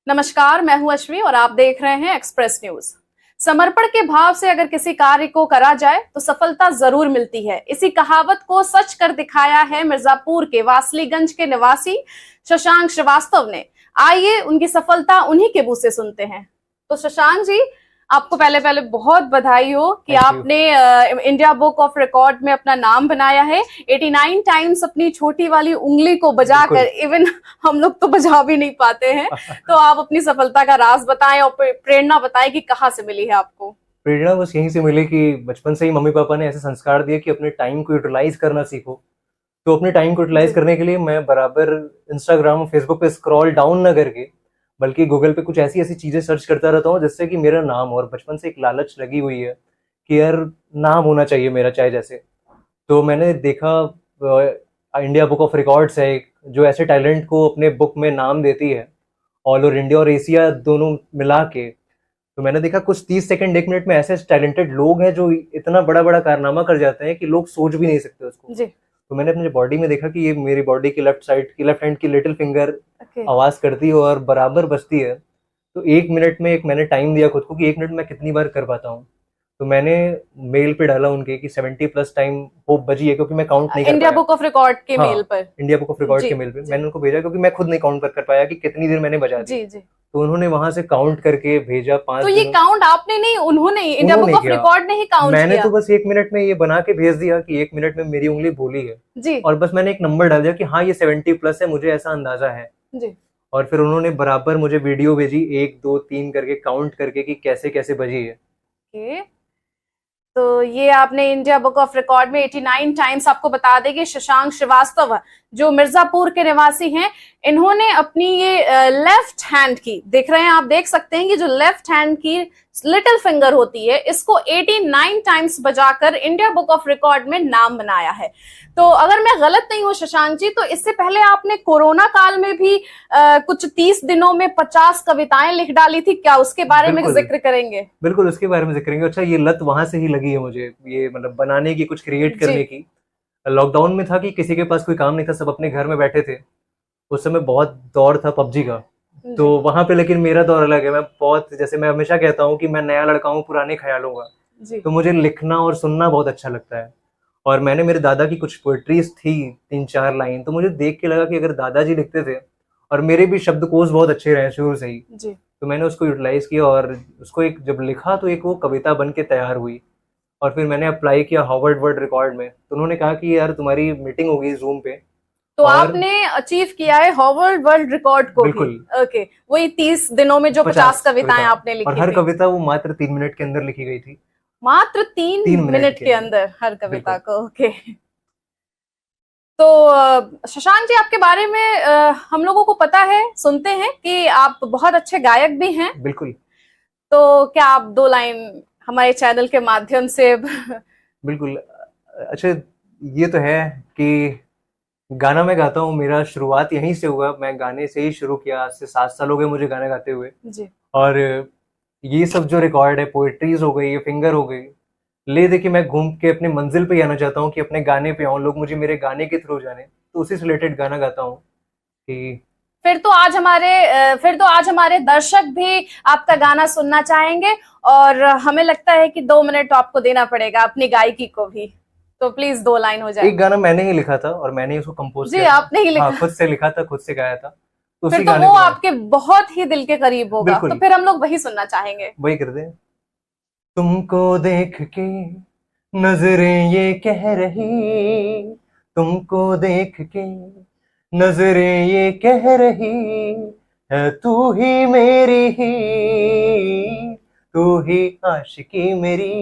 नमस्कार, मैं हूं अश्वी और आप देख रहे हैं एक्सप्रेस न्यूज। समर्पण के भाव से अगर किसी कार्य को करा जाए तो सफलता जरूर मिलती है। इसी कहावत को सच कर दिखाया है मिर्जापुर के वासलीगंज के निवासी शशांक श्रीवास्तव ने। आइए उनकी सफलता उन्हीं के मुंह से सुनते हैं। तो शशांक जी, आपको पहले पहले बहुत बधाई हो कि आपने इंडिया बुक ऑफ रिकॉर्ड में अपना नाम बनाया है। 89 टाइम्स अपनी छोटी वाली उंगली को बजाकर, इवन हम लोग तो बजा भी नहीं पाते हैं। तो आप अपनी सफलता का राज बताएं और प्रेरणा बताएं कि कहाँ से मिली है आपको। प्रेरणा बस यहीं से मिली कि बचपन से ही मम्मी पापा ने ऐसे संस्कार दिए कि अपने टाइम को यूटिलाइज करना सीखो। तो अपने टाइम को यूटिलाइज करने के लिए मैं बराबर इंस्टाग्राम और फेसबुक पे स्क्रॉल डाउन न करके बल्कि गूगल पे कुछ ऐसी ऐसी चीजें सर्च करता रहता हूँ जिससे कि मेरा नाम, और बचपन से एक लालच लगी हुई है कि यार नाम होना चाहिए मेरा चाहे जैसे। तो मैंने देखा इंडिया बुक ऑफ रिकॉर्ड्स है एक, जो ऐसे टैलेंट को अपने बुक में नाम देती है, ऑल ओवर इंडिया और एशिया दोनों मिला के। तो मैंने देखा कुछ 30 सेकंड 1 मिनट में ऐसे टैलेंटेड लोग हैं जो इतना बड़ा बड़ा कारनामा कर जाते हैं कि लोग सोच भी नहीं सकते उसको जी। तो मैंने अपने बॉडी में देखा कि ये मेरी बॉडी की लेफ्ट हैंड की लिटिल फिंगर आवाज करती है और बराबर बजती है। तो 1 मिनट में मैंने टाइम दिया खुद को कि 1 मिनट में कितनी बार कर पाता हूँ। तो मैंने मेल पे डाला उनके कि 70+ टाइम होप बजी है, क्योंकि मैं काउंट नहीं कर पाया। इंडिया बुक ऑफ रिकॉर्ड के मेल पर, इंडिया बुक ऑफ रिकॉर्ड के मेल पे मैंने उनको भेजा, क्योंकि मैं खुद नहीं काउंट कर पाया कि कितनी देर मैंने बजा दी। जी। तो उन्होंने वहां से काउंट करके भेजा 5 तो ये काउंट आपने नहीं, उन्होंने इंडिया बुक ऑफ रिकॉर्ड ने ही काउंट किया। मैंने तो बस 1 मिनट में ये बना के भेज दिया कि 1 मिनट में मेरी उंगली बोली है जी। और बस मैंने एक नंबर डाल दिया कि हाँ ये 70+ है, मुझे ऐसा अंदाजा है जी। और फिर उन्होंने बराबर मुझे वीडियो भेजी 1 2 3 करके काउंट करके कि कैसे कैसे बजी है। तो ये आपने इंडिया बुक ऑफ रिकॉर्ड में 89 टाइम्स। आपको बता दें कि शशांक श्रीवास्तव जो मिर्जापुर के निवासी हैं, इन्होंने अपनी ये लेफ्ट हैंड की, देख रहे हैं आप, देख सकते हैं कि जो लेफ्ट हैंड की लिटिल फिंगर होती है, इसको 89 टाइम्स बजाकर इंडिया बुक ऑफ रिकॉर्ड में नाम बनाया है। तो अगर मैं गलत नहीं हूं शशांक जी, तो इससे पहले आपने कोरोना काल में भी कुछ 30 दिनों में 50 कविताएं लिख डाली थी, क्या उसके बारे में जिक्र करेंगे? बिल्कुल, उसके बारे में जिक्र करेंगे। अच्छा, ये लत वहां से ही लगी है मुझे, ये मतलब बनाने की, कुछ क्रिएट करने की। लॉकडाउन में था कि किसी के पास कोई काम नहीं था, सब अपने घर में बैठे थे। उस समय बहुत दौर था पबजी का, तो वहां पे लेकिन मेरा दौर अलग है। मैं बहुत, जैसे मैं हमेशा कहता हूँ कि मैं नया लड़का हूँ पुराने ख्यालों का। तो मुझे लिखना और सुनना बहुत अच्छा लगता है। और मैंने मेरे दादा की कुछ पोएट्रीज थी 3-4 लाइन, तो मुझे देख के लगा कि अगर दादाजी लिखते थे, और मेरे भी शब्दकोश बहुत अच्छे रहे शुरू से ही, तो मैंने उसको यूटिलाइज किया और उसको एक जब लिखा तो एक वो कविता बन के तैयार हुई। और फिर मैंने अप्लाई किया हार्वर्ड वर्ल्ड रिकॉर्ड में। तो उन्होंने कहा कि यार तुम्हारी मीटिंग होगी जूम पे। तो आपने अचीव किया है हार्वर्ड वर्ल्ड रिकॉर्ड को। बिल्कुल। ओके, वही 30 दिनों में जो 50 कविताएं आपने लिखी, और हर कविता वो मात्र 3 मिनट के अंदर लिखी गई थी। मात्र 3 मिनट के अंदर हर कविता को। ओके। तो शशांक जी, आपके बारे में हम लोगों को पता है, सुनते हैं कि आप बहुत अच्छे गायक भी हैं। बिल्कुल। तो क्या आप 2 लाइन हमारे चैनल के माध्यम से? बिल्कुल। अच्छा, ये तो है कि गाना मैं गाता हूँ, मेरा शुरुआत यहीं से हुआ। मैं गाने से ही शुरू किया, आज से 7 साल हो गए मुझे गाना गाते हुए जी। और ये सब जो रिकॉर्ड है, पोएट्रीज हो गई, ये फिंगर हो गई, ले दे कि मैं घूम के अपने मंजिल पे आना चाहता हूँ कि अपने गाने पे आऊँ, लोग मुझे मेरे गाने के थ्रू जाने। तो उसी से रिलेटेड गाना गाता हूँ कि फिर तो आज हमारे दर्शक भी आपका गाना सुनना चाहेंगे, और हमें लगता है कि 2 मिनट तो आपको देना पड़ेगा अपनी गायकी को भी। तो प्लीज 2 लाइन हो जाए। एक गाना मैंने ही लिखा था और मैंने उसको कंपोज किया। जी, आपने ही लिखा? हाँ, खुद से लिखा था, खुद से गाया था। तो फिर तो वो आपके बहुत ही दिल के करीब होगा। तो फिर हम लोग वही सुनना चाहेंगे। वही कर दे। तुमको देख के नजरें ये कह रही, तुमको देख के नजरें ये कह रही है, तू ही मेरी ही, तू ही आशिकी मेरी।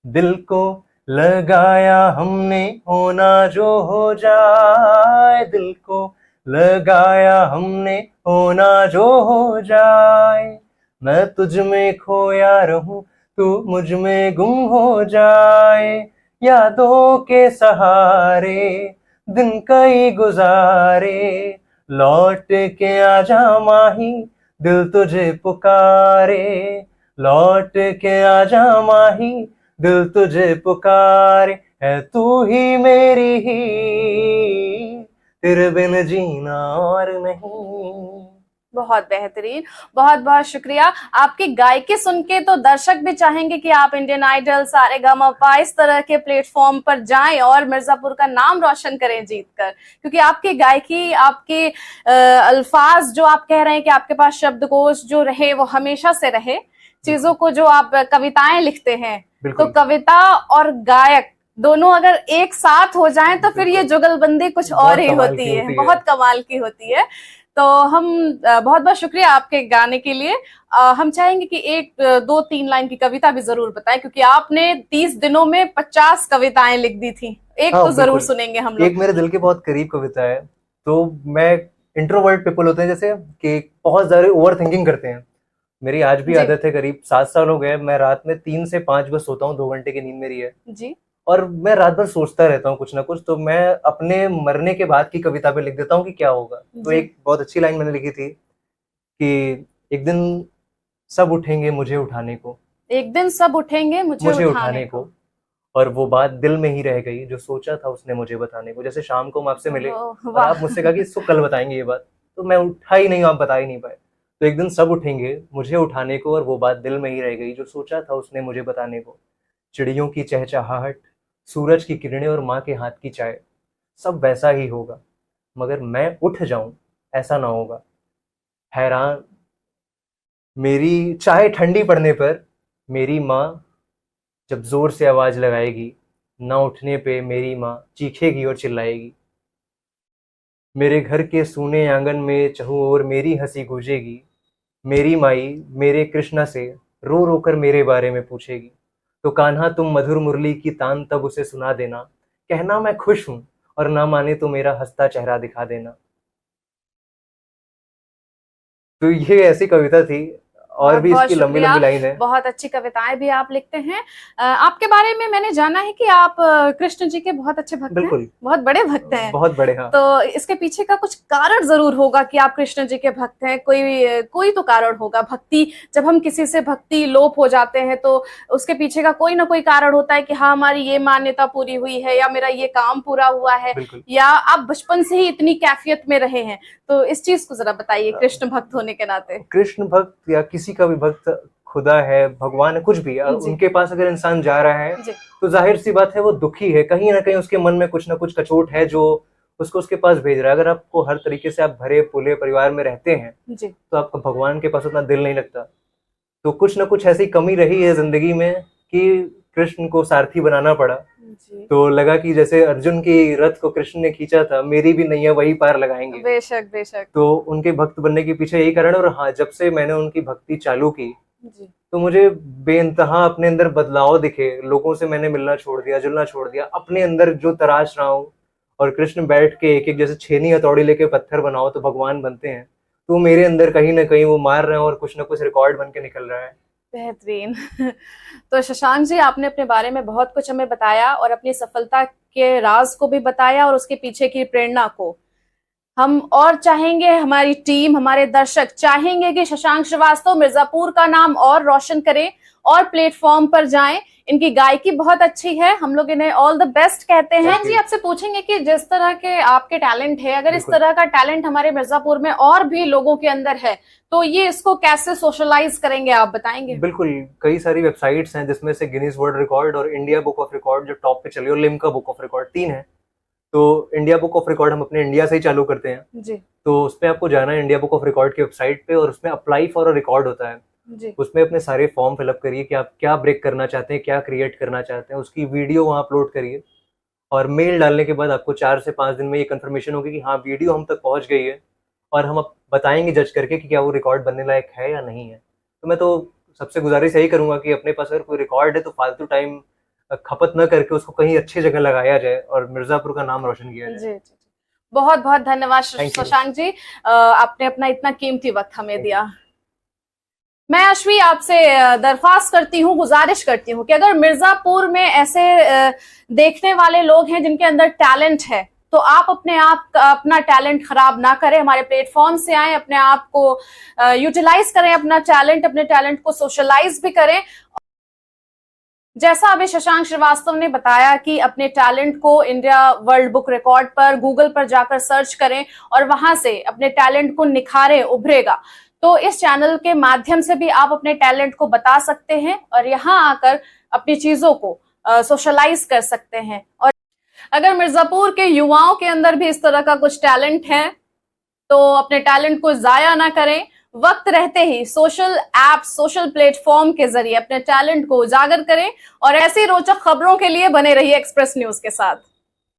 दिल को लगाया हमने, होना जो हो जाए, दिल को लगाया हमने, होना जो हो जाए। मैं तुझ में खोया रहूं, तू मुझ में गुम हो जाए। यादों के सहारे दिन कई गुजारे, लौट के आजा माही, दिल तुझे पुकारे। लौट के आजा माही, दिल तुझे पुकारे, है तू ही मेरी ही, तेरे बिन जीना और नहीं। बहुत बेहतरीन, बहुत बहुत शुक्रिया। आपकी गायकी सुन के तो दर्शक भी चाहेंगे कि आप इंडियन आइडल, सारेगामापा इस तरह के प्लेटफॉर्म पर जाएं और मिर्जापुर का नाम रोशन करें जीतकर, क्योंकि आपकी गायकी, आपके अल्फाज जो आप कह रहे हैं कि आपके पास शब्दकोश जो रहे वो हमेशा से रहे, चीजों को जो आप कविताएं लिखते हैं, तो कविता और गायक दोनों अगर एक साथ हो जाएं तो फिर ये जुगलबंदी कुछ और ही होती है, बहुत कमाल की होती है। तो हम बहुत बहुत शुक्रिया आपके गाने के लिए। हम चाहेंगे कि एक 2-3 लाइन की कविता भी जरूर बताएं, क्योंकि आपने 30 दिनों में 50 कविताएं लिख दी थी। एक तो जरूर सुनेंगे हम लोग। एक मेरे दिल के बहुत करीब कविता है। तो मैं इंट्रोवर्ट पीपल होते हैं जैसे कि बहुत ज्यादा ओवर थिंकिंग करते हैं, मेरी आज भी आदत है। करीब 7 साल हो गए, मैं रात में 3 से 5 बजे सोता हूँ, 2 घंटे की नींद मेरी है जी। और मैं रात भर सोचता रहता हूँ कुछ ना कुछ। तो मैं अपने मरने के बाद की कविता पे लिख देता हूँ कि क्या होगा। तो एक बहुत अच्छी लाइन मैंने लिखी थी कि एक दिन सब उठेंगे मुझे उठाने को, एक दिन सब उठेंगे मुझे उठाने को, और वो बात दिल में ही रह गई जो सोचा था उसने मुझे बताने को। जैसे शाम को हम आपसे मिले और आप मुझसे कहा कि इसको कल बताएंगे ये बात, तो मैं उठा ही नहीं, आप बता ही नहीं पाए। तो एक दिन सब उठेंगे मुझे उठाने को, और वो बात दिल में ही रह गई जो सोचा था उसने मुझे बताने को। चिड़ियों की चहचहाहट, सूरज की किरणें और माँ के हाथ की चाय, सब वैसा ही होगा, मगर मैं उठ जाऊं ऐसा ना होगा। हैरान मेरी चाय ठंडी पड़ने पर मेरी माँ जब जोर से आवाज लगाएगी, ना उठने पे मेरी माँ चीखेगी और चिल्लाएगी। मेरे घर के सूने आंगन में चहु और मेरी हंसी गूंजेगी। मेरी माई मेरे कृष्णा से रो रो कर मेरे बारे में पूछेगी। तो कान्हा तुम मधुर मुरली की तान तब उसे सुना देना, कहना मैं खुश हूं और ना माने तो मेरा हंसता चेहरा दिखा देना। तो ये ऐसी कविता थी, और भी इसकी लंबी लंबी लाइन है। बहुत अच्छी कविताएं भी आप लिखते हैं। आपके बारे में मैंने जाना है कि आप कृष्ण जी के बहुत अच्छे भक्त हैं, बहुत बड़े भक्त हैं, बहुत बड़े। हाँ। तो इसके पीछे का कुछ कारण जरूर होगा कि आप कृष्ण जी के भक्त हैं। कोई तो कारण होगा। भक्ति, जब हम किसी से भक्ति लोप हो जाते हैं तो उसके पीछे का कोई ना कोई कारण होता है कि हाँ हमारी ये मान्यता पूरी हुई है, या मेरा ये काम पूरा हुआ है, या आप बचपन से ही इतनी कैफियत में रहे हैं। तो इस चीज को जरा बताइए, कृष्ण भक्त होने के नाते। कृष्ण भक्त या किसी का भी भक्त, खुदा है, भगवान है, कुछ भी, उनके पास अगर इंसान जा रहा है तो जाहिर सी बात है वो दुखी है, कहीं ना कहीं उसके मन में कुछ ना कुछ कचोट है जो उसको उसके पास भेज रहा है। अगर आपको हर तरीके से आप भरे पुले परिवार में रहते हैं तो आपका भगवान के पास उतना दिल नहीं लगता। तो कुछ ना कुछ ऐसी कमी रही है जिंदगी में कि कृष्ण को सारथी बनाना पड़ा। तो लगा कि जैसे अर्जुन की रथ को कृष्ण ने खींचा था, मेरी भी नैया वही पार लगाएंगे। बेशक बेशक। तो उनके भक्त बनने के पीछे यही कारण। और हाँ, जब से मैंने उनकी भक्ति चालू की तो मुझे बेइंतहा अपने अंदर बदलाव दिखे। लोगों से मैंने मिलना छोड़ दिया, जुलना छोड़ दिया, अपने अंदर जो तराश रहा हूँ। और कृष्ण बैठ के एक एक जैसे छेनी हथौड़ी लेके पत्थर बनाओ तो भगवान बनते हैं, तो मेरे अंदर कहीं ना कहीं वो मार रहे हैं और कुछ ना कुछ रिकॉर्ड बन के निकल रहा है। बेहतरीन। तो शशांक जी, आपने अपने बारे में बहुत कुछ हमें बताया और अपनी सफलता के राज को भी बताया और उसके पीछे की प्रेरणा को। हम और चाहेंगे, हमारी टीम, हमारे दर्शक चाहेंगे कि शशांक श्रीवास्तव मिर्जापुर का नाम और रोशन करें और प्लेटफॉर्म पर जाएं। इनकी गायकी बहुत अच्छी है, हम लोग इन्हें ऑल द बेस्ट कहते हैं। जी, आपसे पूछेंगे कि जिस तरह के आपके टैलेंट है, अगर इस तरह का टैलेंट हमारे मिर्जापुर में और भी लोगों के अंदर है तो ये इसको कैसे सोशलाइज करेंगे, आप बताएंगे? बिल्कुल, कई सारी वेबसाइट्स हैं जिसमें से गिनीज वर्ल्ड रिकॉर्ड और इंडिया बुक ऑफ रिकॉर्ड जो टॉप पे चली, और लिम्का बुक ऑफ रिकॉर्ड, 3 है। तो इंडिया बुक ऑफ रिकॉर्ड हम अपने इंडिया से ही चालू करते हैं जी। तो उसमें आपको जाना है इंडिया बुक ऑफ रिकॉर्ड की वेबसाइट पे, और उसमें अप्लाई फॉर अ रिकॉर्ड होता है जी। उसमें अपने सारे फॉर्म फिलअप करिए कि आप क्या ब्रेक करना चाहते हैं, क्या क्रिएट करना चाहते हैं, उसकी वीडियो वहाँ अपलोड करिए। और मेल डालने के बाद आपको 4 से 5 दिन में ये कंफर्मेशन होगी कि हाँ वीडियो हम तक पहुँच गई है, और हम अब बताएंगे जज करके कि क्या वो रिकॉर्ड बनने लायक है या नहीं है। तो मैं तो सबसे गुजारिश यही करूंगा कि अपने पास अगर कोई रिकॉर्ड है तो फालतू टाइम खपत न करके उसको कहीं अच्छी जगह लगाया जाए और मिर्जापुर का नाम रोशन किया जाए। जी, जी। बहुत बहुत धन्यवाद शशांक जी, आपने अपना इतना कीमती वक्त हमें दिया। मैं अश्वी आपसे दरख्वास्त करती हूँ, गुजारिश करती हूँ कि अगर मिर्जापुर में ऐसे देखने वाले लोग हैं जिनके अंदर टैलेंट है, तो आप अपना टैलेंट खराब ना करें, हमारे प्लेटफॉर्म से आए, अपने आप को यूटिलाइज करें, अपने टैलेंट को सोशलाइज भी करें। जैसा अभी शशांक श्रीवास्तव ने बताया कि अपने टैलेंट को इंडिया वर्ल्ड बुक रिकॉर्ड पर गूगल पर जाकर सर्च करें और वहां से अपने टैलेंट को निखारें, उभरेगा। तो इस चैनल के माध्यम से भी आप अपने टैलेंट को बता सकते हैं और यहाँ आकर अपनी चीजों को सोशलाइज कर सकते हैं। और अगर मिर्जापुर के युवाओं के अंदर भी इस तरह का कुछ टैलेंट है तो अपने टैलेंट को जाया ना करें, वक्त रहते ही सोशल ऐप, सोशल प्लेटफॉर्म के जरिए अपने टैलेंट को उजागर करें और ऐसी रोचक खबरों के लिए बने रहिए एक्सप्रेस न्यूज के साथ।